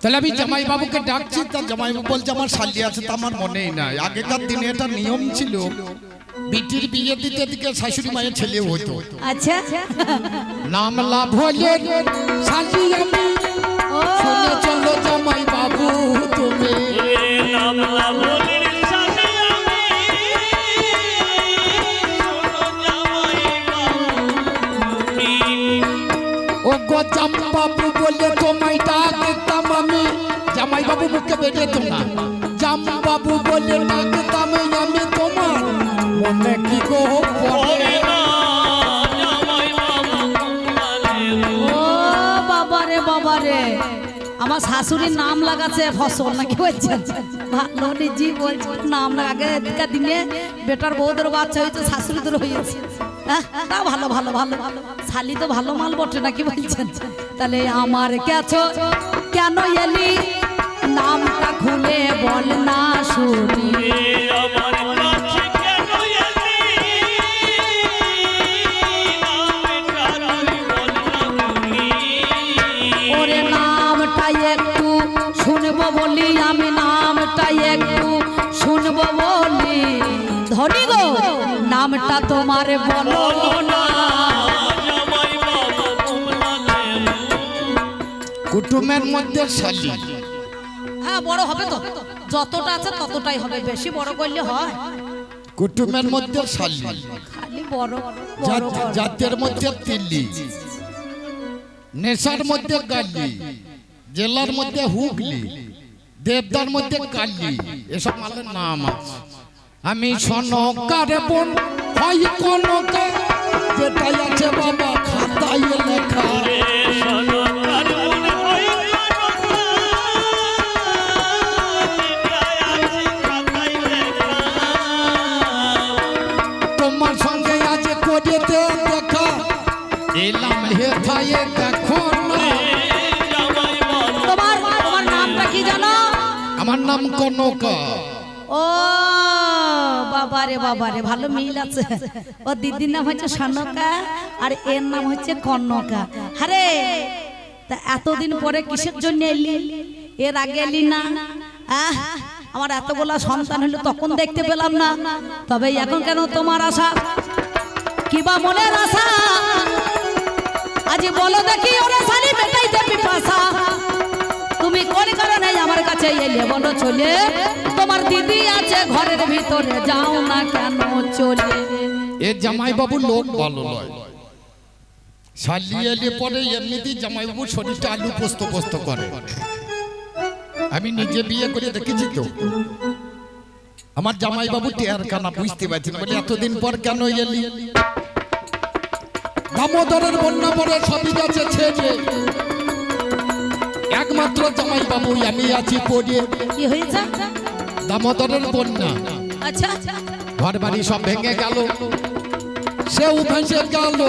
তাহলে আমি জামাই বাবুকে ডাকছি, তার জামাই বাবু বলছে আমার শালি আছে, তা আমার মনেই নাই। আগেকার দিনে এটা নিয়ম ছিল, বিটির বিয়ে দিতে দিকে শাশুড়ি মায়ের ছেলে হতো। আচ্ছা, নাম লাভ হলে শালি আমি, শুনে চলো জামাই বাবু তুমি। নাম লাভ হলে শালি আমি, শোনো জামাই বাবু। ও গো জামাই বাবু বলে তোমায় ডাকতাম আমি, জামাই বাবু মুখে বেরিয়ে তোমরা জামাই বাবু বলে ডাকতাম আমি, তোমার মনে কি গো পড়ে না জামাই বাবু বলে। ও বাবারে বাবারে, আমার শাশুড়ির নাম লাগাচ্ছে ফসল নাকি বলছেন? ভালো নিজেই বলছে নাম লাগে। এদিকার দিনে বেটার বউদের বাচ্চা হয়েছে, শাশুড়িদের হয়েছে। তা ভালো ভালো ভালো, শালি তো ভালো মাল বটে নাকি বলছেন? তাহলে আমার কাছে কেন এলি, নামটা খুলে বল না শুনি। আমার কাছে কেন এলি, নামটা তুই বল না শুনি। ওরে নামটা একটু শুনবো বলি, আমি নামটা একটু শুনবো বলি। ধনী গো নামটা তোমার বলো না। জামাই বাবু বলে। কুটুমের মধ্যে শালি, হ্যাঁ বড় হবে তো, যতটা আছে ততটাই হবে, বেশি বড় করলে হয়? কুটুমের মধ্যে শালি, খালি বড় বড় কর। জাতের মধ্যে তিল্লি, নেশার মধ্যে গালি, জেলার মধ্যে হুগলি, দেবদার মধ্যে কালি, এসব মালের নাম আছে। আমি সনকার বোন হয় কনকা, যেটাই আছে বাবা খাতায় লেখা। সনকার বোন হয় কনকা, যেটাই আছে খাতায় লেখা। তোমার সঙ্গে আজ করেতে দেখা, এলাম হেথায় দেখো না। জামাই বাবু তোমার তোমার নামটা কি জানো? আমার নাম কনকা। ও বাবারে বাবারে, ভালো মিল আছে। ও দিদির নাম হচ্ছে সনকা আর এর নাম হচ্ছে কনকা। আরে তা এতদিন পরে কিসের জন্য এলি? এর আগে এলি না? আমার এতগুলা সন্তান হলো তখন দেখতে পেলাম না, তবে এখন কেন তোমার আশা? কিবা মনের আশা? আজ বলো দেখি ওরে শালি বেটাই দেবি পাশা। তুমি কোন কারণে আমার কাছে এলে বলো চলে? তোমার দিদি আছে ঘরের ভিতরে, যাও না কেন চলে? এ জামাই বাবু লোক ভালো নয়, শালি এলে পরে এমনিতেই জামাই বাবু শরীরটা আলু পোস্ত পোস্ত করে। আমি নিজে বিয়ে করে দেখেছি তো, আমার জামাই বাবু টেয়ার কানা বুঝতে পারছি না, বলে এতদিন পর কেন এলি? দামোদরের বন্যা পরে সবই গেছে ছেড়ে, একমাত্র জামাই বাবু আমি আছি পড়ে। কি হয়েছে? দামোদরের বন্যা, আচ্ছা ঘর বাড়ি সব ভেঙে গেল, সেও ভেসে গেল,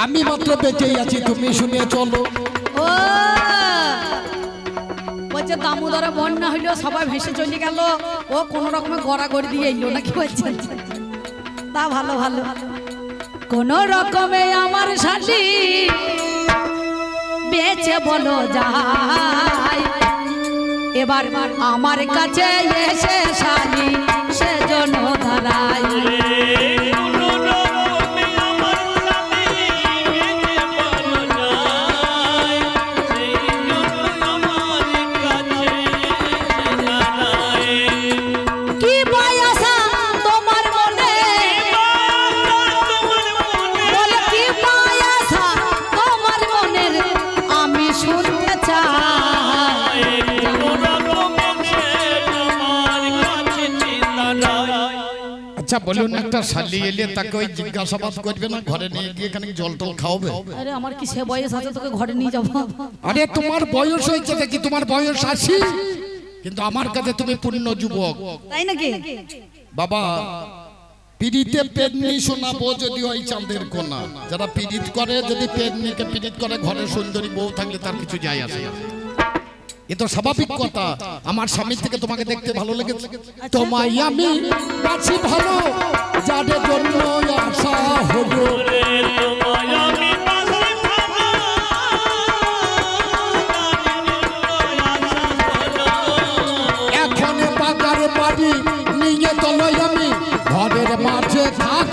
আমি মাত্র বেঁচেই আছি, তুমি শুনে চলো। ও বলছে দামোদরে বন্যা হইলো, সবাই ভেসে চলে গেল, ও কোন রকমে গড়াগড়ি দিয়ে এলো নাকি বলছেন? তা ভালো ভালো, কোন রকমে আমার শালি বেঁচে বলো যাই। এবার আমার কাছে এসে শালি সেজন্য দাঁড়াই। কি বায়াসা তোমার মনে, বলে কি বায়াসা তোমার মনের, আমি শুনতে চাই। আচ্ছা বলুন, একটা শালি এলে তাকে ওই জিজ্ঞাসাবাদ করবে না? ঘরে নিয়ে গিয়ে এখানে জল টল খাওয়াবে? আরে আমার কি সে বয়স আছে তোকে ঘরে নিয়ে যাবো? আরে তোমার বয়স হয়েছে দেখি, তোমার বয়স 80, কিন্তু আমার কাছে তুমি পূর্ণ যুবক। তাই নাকি? বাবা পিড়িতে পেদনি শোনাবো যদি ওই চাঁদের কোনা, যারা পিড়িত করে, যদি পেদনিকে পিড়িত করে, ঘরে সুন্দরী বউ থাকলে তার কিছু যায় আসে না। এ তো স্বাভাবিক কথা। আমার স্বামীর থেকে তোমাকে দেখতে ভালো লেগেছে, তোমায় আমি বাঁচি ভালো, যাদের জন্য আশা হলো।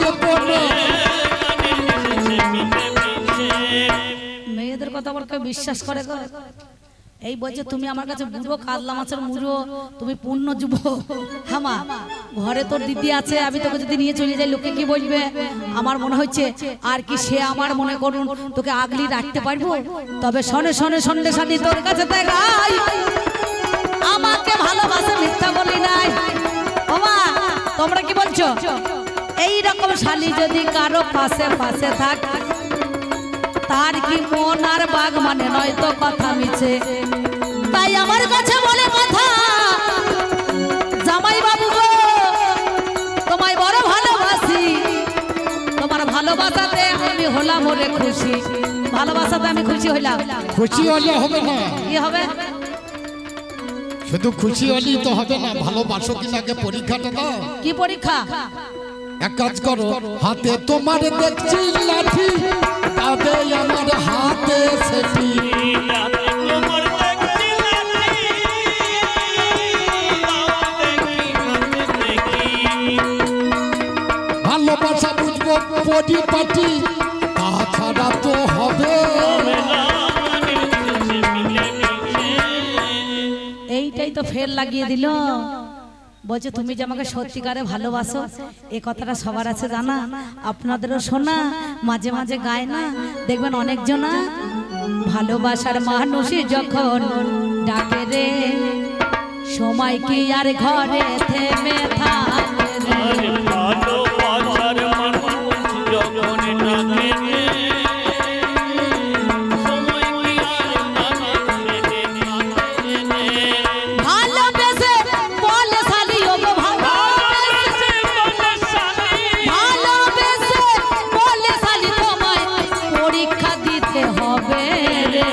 দেবো না। মেয়েদের কথা আবার কেউ বিশ্বাস করে গো? এই বলছে তুমি আমার কাছে বুড়ো কাতলা মাছের মুড়ো, তুমি পূর্ণ যুব। হামা ঘরে তোর দিদি আছে, আমি তোকে যদি নিয়ে চলে যাই লোকে কি বলবে? আমার মনে হচ্ছে আর কি সে আমার মনে করুন তোকে আগলি রাখতে পারবো? তবে শোনে শোনে সন্ধ্যে সাথী তোর কাছে দেখাই, আমাকে ভালোবাসে মিথ্যা বলি নাই। ওমা তোমরা কি বলছো? এই রকম শালি যদি কারো পাশে পাশে থাক, তার কি মন আর বাঘ মানে নয় তো কথা মিছে। তাই আমার কাছে বলে কথা, জামাই বাবু গো তোমায় বড় ভালোবাসি, তোমার ভালোবাসাতে আমি হলাম ওরে খুশি। ভালোবাসাতে আমি খুশি হইলাম। খুশি হলে হবে না, কি হবে? শুধু খুশি হলেই তো হবে না, ভালোবাসো কিনা আগে পরীক্ষাটা দাও। কি পরীক্ষা? এক কাজ করো, হাতে তোমার দেখছি লাঠি, তবে আমার হাতে সেটি। ভালোবাসা বুঝবো পরিপাটি, তাছাড়া তো হবে। এইটাই তো ফের লাগিয়ে দিল। বলছে তুমি যে আমাকে সত্যিকারে ভালোবাসো, এ কথাটা সবার আছে জানা, আপনাদেরও শোনা, মাঝে মাঝে গায় না, দেখবেন অনেকজনা ভালোবাসার মানুষই যখন ডাকে রে, সময় কি আর ঘরে থেমে থাকে রে। ভালোবেসে বলে শালি ও গো ভালোবেসে, ভালোবেসে বলে শালি তোমায় পরীক্ষা দিতে হবে রে।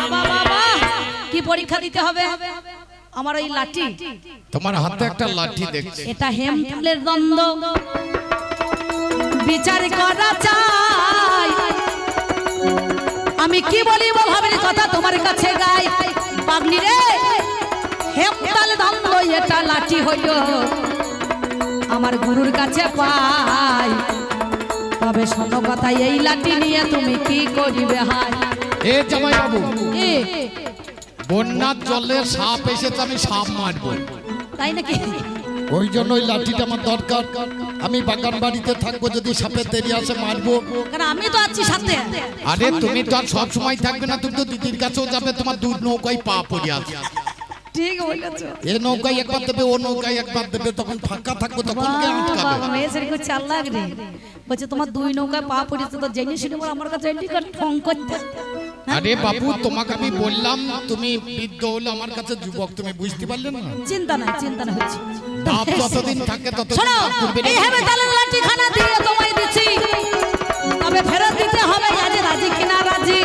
বাবা বাবা কি পরীক্ষা দিতে হবে? আমার ওই লাঠি, তোমার হাতে একটা লাঠি দেখছি, এটা হেমফুলের দ্বন্দ্ব, বিচার করা চাই। আমি কি বলিব ভাবের কথা তোমার কাছে গাই, পাগলি রে হেমতাল দ্বন্দ্ব এটা লাঠি হইল আমার গুরুর কাছে পাই। তবে শোনো কথা, এই লাঠি নিয়ে তুমি কি করিবে? হাই এ জামাই বাবু, এ বন্যার জলে সাপ এসেছে, আমি সাপ মারবো, তাই নাকি? ওই জন্য ওই লাঠিটা আমার দরকার। আমি বাগান বাড়িতে থাকবো, যদি সাপে তেড়ে আসে মারবো। কারণ আমি তো আছি সাথে। আরে তুমি তো আর সব সময় থাকবে না, তুমি তো দিদির কাছেও যাবে, তোমার দু নৌকায় পা পড়ে আছে। ঠিক বলেছো। এ নৌকায় একবার দেবে, ও নৌকায় একবার দেবে, তখন ফাঁকা থাকবো, তখন কে আটকাবে? বাবা মেয়েদের খুব চালাক রে। বলছে তোমার দুই নৌকায় পা পড়েছে তো জেনে শুনে আমার কাছে এন্ট্রি কার্ড ফোন করতে। আরে বাবু, তোমাকে আমি বললাম তুমি বৃদ্ধ হলে আমার কাছে যুবক, তুমি বুঝতে পারলে না? চিন্তা নাই, চিন্তা না হচ্ছে। বাপ যতদিন থাকে ততদিন শোনো, বাপ করবে না। এই হেবে তালের লাঠি খানা দিয়ে তোমায় দিচ্ছি, তবে ফেরত দিতে হবে। আজ রাজি কিনা রাজি?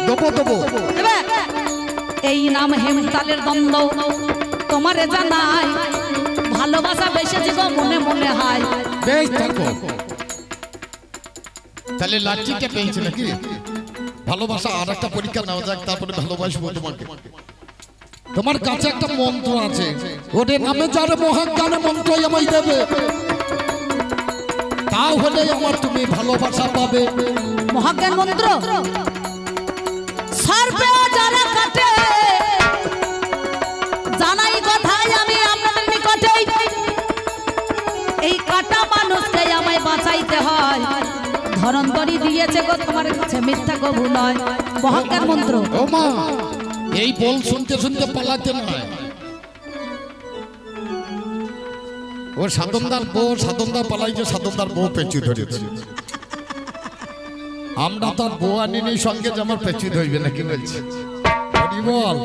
দেবো দেবো। দেবে? এই নাম হেমতালের দ্বন্দ্ব তোমারে জানাই, ভালোবাসা বেশি জীব মনে মনে হয়। বেশ থাকো। তাহলে লাঠিটা পেয়েছে নাকি? ভালোবাসা আর একটা পরীক্ষা নেওয়া যাক, তারপরে ভালোবাসবো তোমাকে। তোমার কাছে একটা মন্ত্র আছে, ওদের নামে যার মহাজ্ঞানের মন্ত্র আমায় দেবে, তাহলে আমার তুমি ভালোবাসা পাবে। মহাজ্ঞান মন্ত্র? সর্বে যারা কাটে জানাই কথাই আমি আপনাদের নিকটে, এই কাটা মানুষকে আমায় বাঁচাইতে হয়। ধরন্তরি দিয়েছে গো তোমার কাছে, মিথ্যা কবু নয়। মহাজ্ঞান মন্ত্র। ও মা, এই বল শুনতে শুনতে পালাতে নয়। ও সাধনদার বউ, সাধনদার পালাইছে, সাধনদার বউ পেঁচু ধরেছে। আমরা তার বউ আনিনি সঙ্গে, যে আমার পেঁচু ধরবে নাকি বলছে? বল।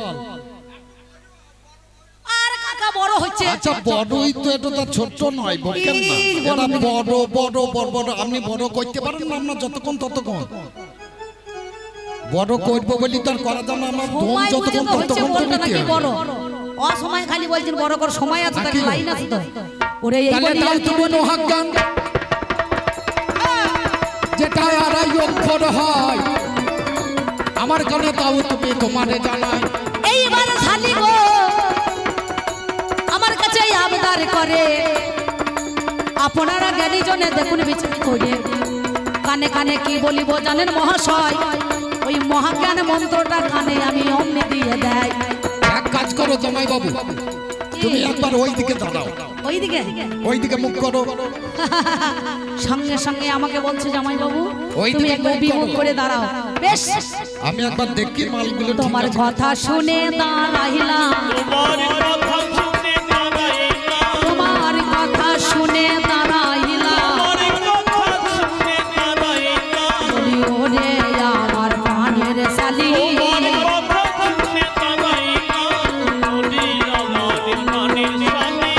আর কাকা বড় হচ্ছে। আচ্ছা বড়ই তো, এটা তো ছোট নয়, বলছেন না? এটা বড় বড় বড় বড়। আপনি বড় করতে পারেন না, আমরা যতক্ষণ ততক্ষণ বড় করবো বলি তার করা যাবে না। আমার দম সময় বুঝে যতক্ষণ তো হচ্ছে, ততক্ষণ বলটা তুমি নাকি বড়। অসময় খালি বলছেন বড় কর, সময় আছে তাকে, লাইন আছে তো। ওরে এই তাহলে বলি তাও তুমি মহাজ্ঞান, যেটা আড়াই অক্ষর হয়, আমার কানে তাও তুমি তোমারে জানাই। এইবার শালি গো আমার কাছে আবদার করে, আপনারা জ্ঞানী জনে দেখুন বিচার করে। কানে কানে কি বলিব জানেন মহাশয়, ওই মহাজ্ঞান মন্ত্রটা কানে আমি অমনি দিয়ে দেয়। এক কাজ করো জামাই বাবু, তুমি একবার ওই দিকে দাঁড়াও, ওইদিকে ওই দিকে মুখ করো। সঙ্গে সঙ্গে আমাকে বলছে জামাই বাবু ওই তুমি দিকে একটু মুখ বিমুখ করো। করে দাঁড়াও। বেশ, আমি একবার দেখি মালগুলো ঠিক তোমার আছে। কথা শুনে দাঁড়াইলাম, তোমার কথা শুনে দাঁড়াইলাম, তোমার কথা শুনে দাঁড়াইলাম। তোমার কথা শুনে দাঁড়াইলাম, বলি ওরে আমার প্রাণের শালি, তোমার কথা শুনে দাঁড়াইলাম, বলি আমার প্রাণের শালি,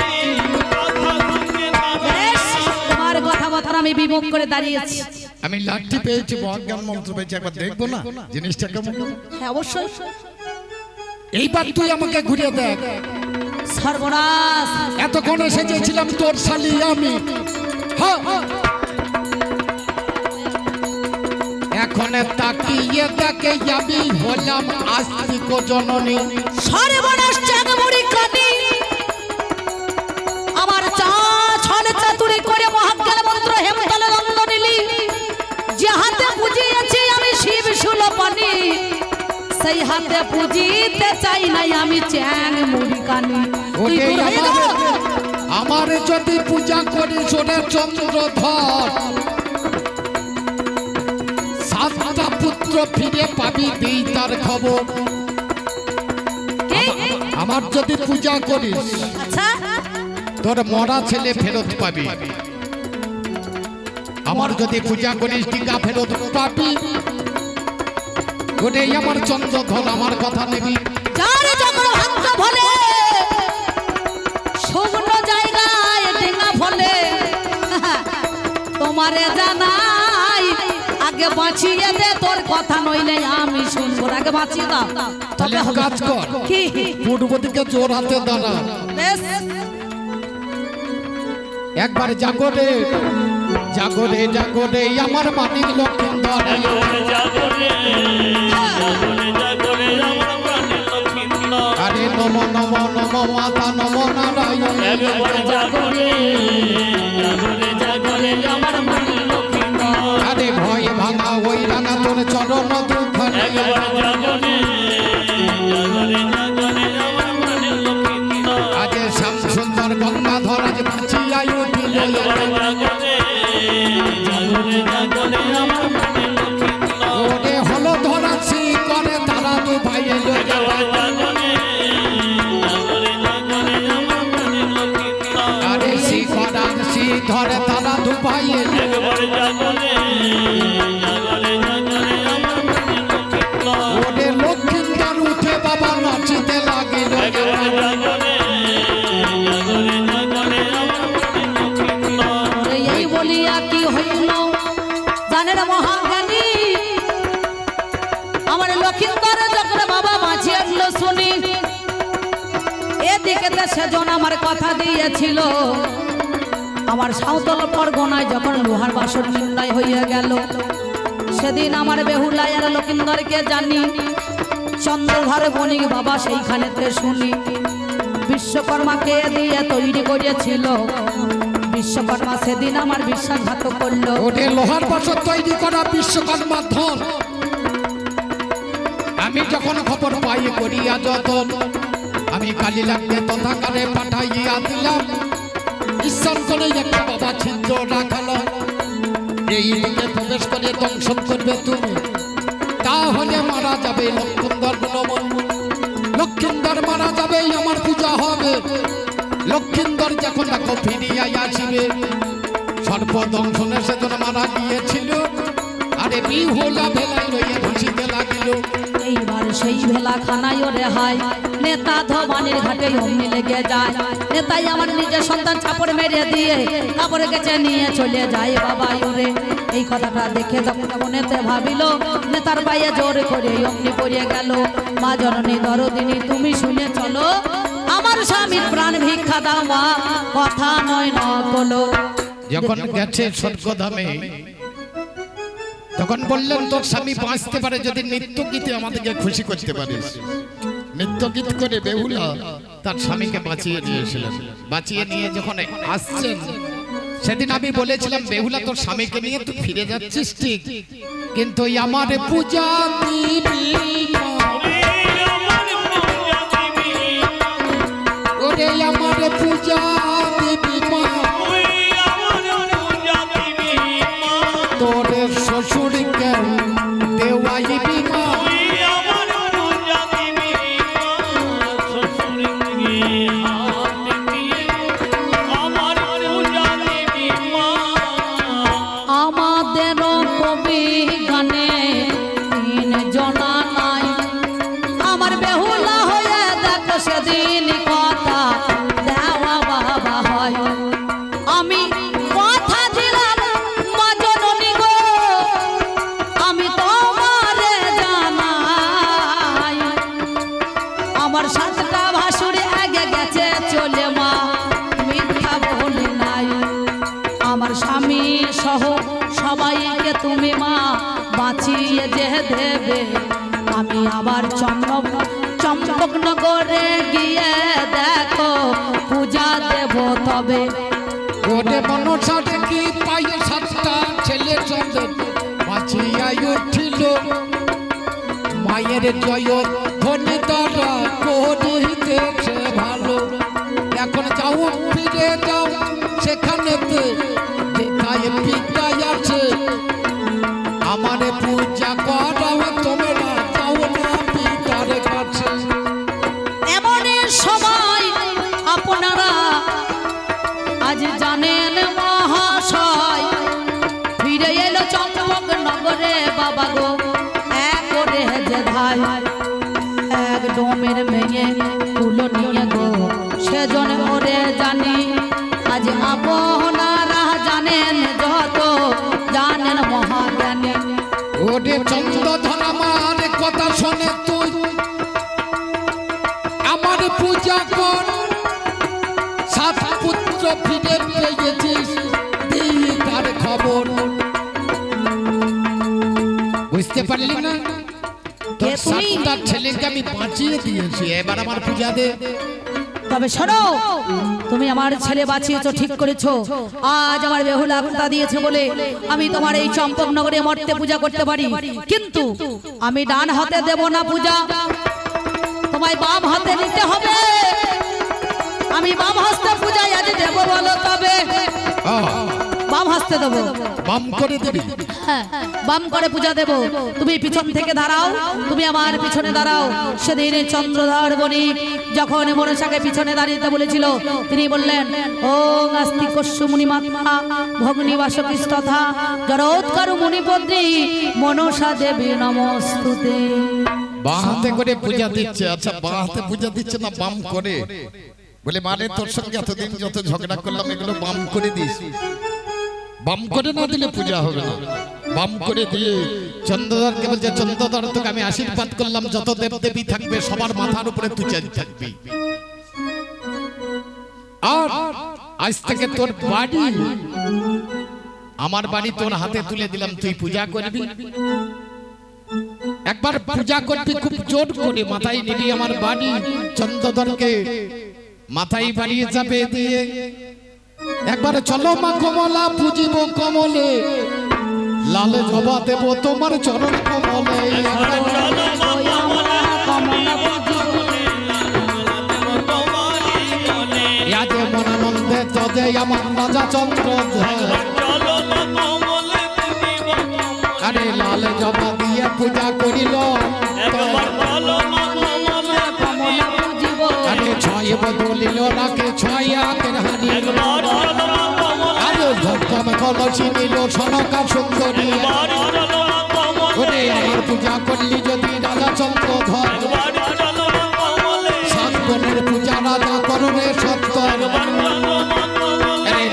কথা শুনে বেশ, দাঁড়াইলাম। তোমার কথাবার্তা আমি বিমুখ করে দাঁড়িয়েছি। আমি লাঠি পেয়েছি, মহাজ্ঞান মন্ত্র পেয়েছি, একবার দেখবো না জিনিসটা কেমন। হ্যাঁ অবশ্যই। এইবার তুই আমাকে ঘুরিয়ে দেখ। সর্বনাশ, এতক্ষণ এসেছিলাম তোর শালি আমি, হ্যাঁ। এখন তাকিয়ে দেখে আমি হলাম আস্তিক জননী। সর্বনাশ চাঁদমুড়ি কাটি আমার চা ছলে চাতুরি করে মহাজ্ঞান মন্ত্র হেমতলে দ্বন্দ্ব নিলি, যে হাতে পুজিয়েছি আমি শিব সুলপানি, সেই হাতে পুজিতে চাই নাই আমি চ্যাং মুড়ি কানি। তুই ওরে দূর হয়ে যা। আমার যদি পূজা করিস ওরে চন্দ্রধর, সাতটা পুত্র ফিরে পাবি দেই তার খবর। কি? আমার যদি পূজা করিস আচ্ছা, তোর মরা ছেলে ফেরত পাবি। আমার যদি পূজা করিস টিকা ফেরত পাবি। ওরে আমার চন্দ্রধর, আমার কথা নেবি। যার যখন ভাগ্য ভোলে শুকনো জায়গায় ডেঙ্গা ফলে, তোমারে জানাই আগে বাঁচিয়ে দে, তোর কথা নইলে আমি শুনবো না। আগে বাঁচিয়ে দাও তাহলে তবে হবে। কাজ কর, কি? পূর্ব দিকে জোর হাতে দাঁড়া, বেশ, একবার জাগরে জাগরে জাগরে আমার মানিক লক্ষিন্দর। জাগরে জাগরে জাগরে জাগরে আমার প্রাণের লক্ষ্মীন্দর। আরে নম নম নম মাতা নম নারায়ণ। একবার জাগরে জাগরে জাগরে আমার প্রাণের লক্ষ্মীন্দর। আরে ভয় ভাঙা ওই রাঙা তোর চরণ দুখানে। একবার জাগরে জাগরে জাগরে আমার প্রাণের লক্ষ্মীন্দর। আজে শ্যাম সুন্দর গঙ্গাধর আজ বাঁচিয়া উঠিল। একবার জাগরে জাগরে জাগরে আমার প্রাণের লক্ষ্মীন্দর। ওরে হলো ধরাছি করে তারা দু ভাই এলো। একবার জাগরে জাগরে জাগরে আমার প্রাণের লক্ষ্মীন্দর। আরে শিখরান ধরে তারা দু ভাই এলো। একবার জাগরে জাগরে জাগরে আমার প্রাণের লক্ষ্মীন্দর। ওরে লক্ষ্মীন্দর উঠে বাবা নাচিতে লাগিল। একবার জাগরে জাগরে জাগরে আমার প্রাণের লক্ষ্মীন্দর। এই বলিয়া কি হইল জানেন মহাজ্ঞানী, আমার লক্ষিন্দর যখন বাবা মাঝে আসলো শুনি, এদিকে সেজন আমার কথা দিয়েছিল। আমার সাঁওতাল পরগনায় যখন লোহার বাসন নিন্দায় হইয়া গেল, সেদিন আমার বেহুলাই আর লক্ষিন্দরকে জানি চন্দ্রধর বণিক বাবা সেইখানেতে শুনি বিশ্বকর্মাকে দিয়ে তৈরি করিয়েছিল। বিশ্বকর্মা সেদিন আমার বিশ্বাসঘাত করলো। ওরে লোহার বছর তৈরি করা বিশ্বকর্মার ধন। আমি যখন খবর পাই করিয়া যতন, আমি কালী লাগতে তথাকারে পাঠাইয়া দিলাম। ঈশ্বর করে একটা বাবা ছিদ্র রাখালো, এই দিকে প্রবেশ করে দংশন করবে তুমি, তাহলে মারা যাবে লক্ষিন্দর গুণমন। লক্ষিন্দর মারা যাবে, আমার পূজা হবে। লক্ষিন্দর যখন দেখো ফিরিয়া আসিবে, সর্বদংশনে সেদিন মারা গিয়েছিল। আরে বিহুলা ভেলাই লইয়া ভাসিতে লাগিল। এইবার সেই ভেলা খানায় রেহাই, নেতা ধবানের ঘাটে অমনি লেগে যায়। নেতাই আমার নিজের সন্তান চাপড় মেরে দিয়ে কাপড় কেচে নিয়ে চলে যায় বাবা ওরে। এই কথাটা দেখে যখন মনেতে ভাবিল, নেতার পায়ে জোর করে অমনি পড়িয়ে গেল। মা জননী দরদিনী তুমি শুনে চলো, আমার স্বামীর প্রাণ ভিক্ষা দাও মা, কথা নয় নকলো। যখন গেছে স্বর্গধামে, তখন বললেন তোর স্বামী বাঁচতে পারে যদি নৃত্য গীতে আমাদেরকে খুশি করতে পারিস। নৃত্য গীত করে বেহুলা তার স্বামীকে বাঁচিয়ে নিয়েছিলেন। বাঁচিয়ে নিয়ে যখন আসছেন সেদিন আমি বলেছিলাম বেহুলা তোর স্বামীকে নিয়ে তুই ফিরে যাচ্ছিস ঠিক, কিন্তু ওই আমার পূজা দিবি মা, ওরে আমার পূজা দিবি মা, তোর শ্বশুরকে দেওয়াইবি মা, আমাদেরও কবি গানে তিন জনা নাই, আমার বেহুলা হয়ে দেখো সেদিন কথা দেওয়া বাবা হয়। আমি কথা দিলাম মা জননী গো, আমি তোমারে জানাই, আমার সাতটা ভাসুরে আগে গেছে চলে মা, মিথ্যা বলি নাই। আমার স্বামী সহ সবাইকে তুমি মা বাঁচিয়ে যে দেবে, আমি আবার চম্পকনগরে গিয়ে দেখো পূজা দেব তবে। ওরে মনসাতে কি পাই সাতটা ছেলে চন্দ্র বাঁচিয়া উঠিল, মায়ের জয় ধ্বনি তারা করিতেছে ভালো। এখন যাও ফিরে যাও সেখানেতে যেথায় পিতাই আছে, আমারে পূজা করাও তোমরা যাও না পিতার কাছে। এমন সময় আপনারা আজ জানেন মহাশয়, ফিরে এলো চম্পকনগরে বাবা গো এক করে যে ধাই, এক ডোমের মেয়ে তুলো নিয়ে গো সেজন ওরে জানি, আজ আপনারা জানেন যত জানেন মহাজ্ঞানী। ওরে চন্দ্রধর আমার কথা শোনে তুই আমার পূজা কর, সাত পুত্র ফিরে পেয়েছিস দিই তার খবর। বুঝতে পারলি না, তোর সাতটা ছেলেকে আমি বাঁচিয়ে দিয়েছি, এবার আমার পূজা দে। তবে শোনো, তুমি আমার ছেলে বাঁচিয়েছো ঠিক করেছো, আজ আমার বেহুলা কথা দিয়েছে বলে আমি তোমার এই চম্পকনগরে মর্তে পূজা করতে পারি, কিন্তু আমি ডান হাতে দেব না পূজা, তোমায় বাম হাতে নিতে হবে। আমি বাম হস্তে পূজা আজ দেব বলো তবে। বাম হস্তে দেবো। বাম করে দিবি? হ্যাঁ, বাম করে পূজা দেব। তুমি পিছন থেকে দাঁড়াও, তুমি আমার পিছনে দাঁড়াও। সেদিন চন্দ্রধর বণিক যখন মনসাকে পিছনে দাঁড়িয়ে বলেছিল, তিনি বললেন ওং আস্তিকস্যু মুনিমাত্মা ভগ্নী বাসকৃস্তথা জড়োৎকারু মুনিপত্নী মনসা দেবী নমস্তুতে। বাঁ হাতে করে পূজা দিচ্ছে। আচ্ছা, বাঁ হাতে পূজা দিচ্ছে না বাম করে? বলে মানে তোর সঙ্গে এতদিন যত ঝগড়া করলাম এগুলো বাম করে দিস। বাম করে না দিলে পূজা হবে না। বাম করে দিয়ে চন্দ্রধরকে বলছে, চন্দ্রধর তোকে আমি আশীর্বাদ করলাম, যত দেব দেবী থাকবে সবার মাথার উপরে তুই থাকবি, আর আজ থেকে তোর বাড়ি আমার বাড়ি তোর হাতে তুলে দিলাম, তুই পূজা করবি। একবার পূজা করবি খুব জোর করে, মাথায় নিবি আমার বাড়ি। চন্দ্রধরকে মাথায় বাড়িয়ে যাবে দিয়ে একবার চলো মা কমলা পুজিব কমলে, লালে জবা দেব তোমার চরণ কমলে। মনানন্দে তদে আমার রাজা চন্দ্রধর, আরে লালে জবা দিয়ে পূজা করিল, আরে ছয় বদলিল রাখে ছয় হাতের হানি, আরে ধর্ম কলসি নিল সনকা সুন্দরী। ওরে আমার পূজা করলি যদি রাজা চন্দ্রধর, সাত বোনের পূজা রাজা করবে সত্তর। আরে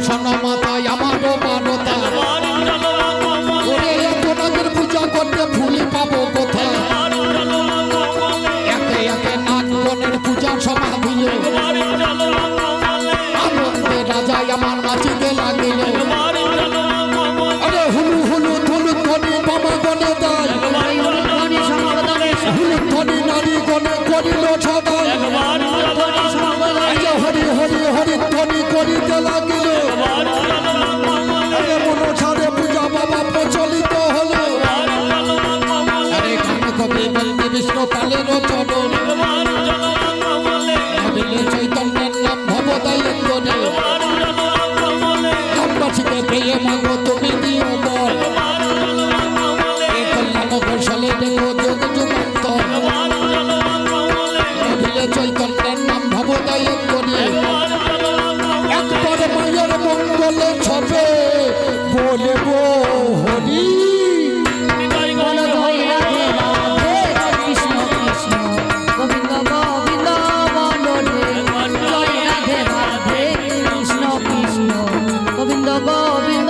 সন মাতায় আমারও মানতা, ওরে এত রাজের পূজা করতে ফুলি পাবো কোথায়? একে একে নাগ বোনের পূজা সমাধি, আনন্দে রাজায় আমার নাচিতে লাগিল। আরে হুলু হুলু ধুলু করিল সদাই একবার জলরাম কমলে আজ হরি হরি হরি ধ্বনি করিতে লাগিল একবার জলরাম কমলে আরে মনসারে পূজা বাবা প্রচলিত হলো একবার জলরাম কমলে আরে গান কবি বন্দে বিষ্ণু তালের চরণ একবার জলরাম কমলে ভাবিলে চৈতন্যের নাম ভবদায়ঙ্গনে একবার জলরাম কমলে গ্রামবাসীকে পেয়ে মাগো তুমি দিও বল একবার জলরাম কমলে এই কল্যাণ কৌশলে দেখো যোগ যুগান্তর একবার জলরাম কমলে ভাবিলে চৈতন্যের নাম ভবদায়ঙ্গনে একবার জলরাম কমলে একবার মায়ের মঙ্গলে ছবে বলবো হরি নিতাই বলো গৌর জয় রাধে রাধে কৃষ্ণ কৃষ্ণ গোবিন্দ গোবিন্দ বলো রে জয় রাধে রাধে কৃষ্ণ কৃষ্ণ গোবিন্দ গোবিন্দ